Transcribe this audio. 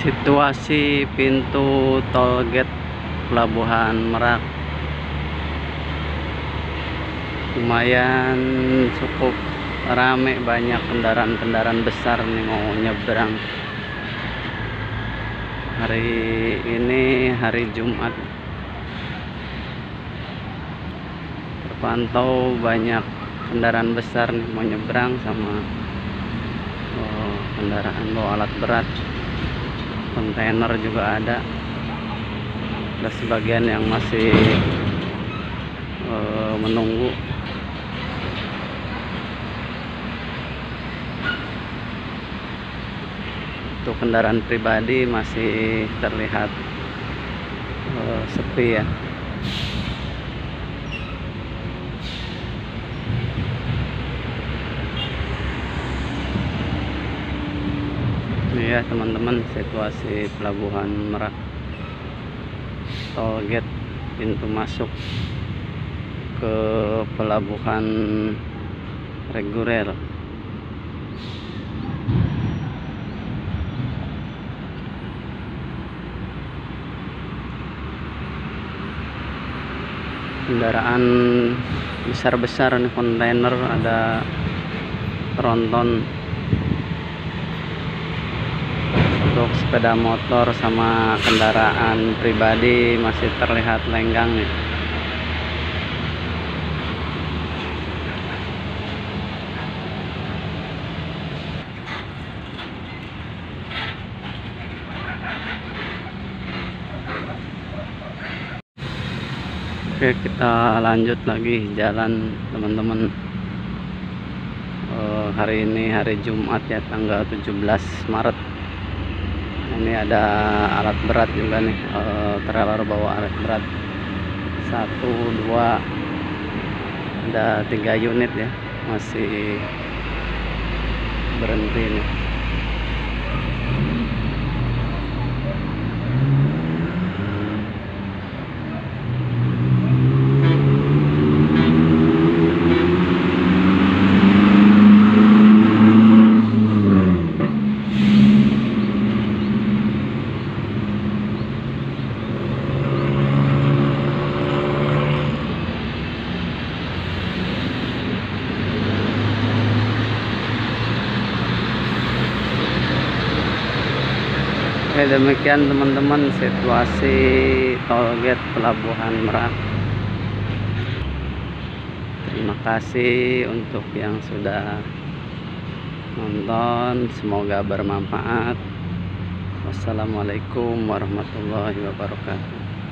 Situasi pintu tol gate Pelabuhan Merak lumayan cukup rame, banyak kendaraan-kendaraan besar nih mau nyebrang. Hari ini hari Jumat, terpantau banyak kendaraan besar nih mau nyebrang sama kendaraan bawa alat berat, kontainer juga ada sebagian yang masih menunggu. Untuk kendaraan pribadi masih terlihat sepi ya. Ini ya teman-teman, situasi Pelabuhan Merak, tol gate pintu masuk ke pelabuhan reguler. Kendaraan besar-besar nih, kontainer, ada tronton. Untuk sepeda motor sama kendaraan pribadi masih terlihat lenggang nih. Oke, kita lanjut lagi jalan teman-teman. Hari ini hari Jumat ya, tanggal 17 Maret. Ini ada alat berat juga nih, trailer bawa alat berat 1, 2, ada 3 unit ya, masih berhenti nih. Oke, demikian teman-teman situasi tol gate Pelabuhan Merak. Terima kasih untuk yang sudah nonton, semoga bermanfaat. Wassalamualaikum warahmatullahi wabarakatuh.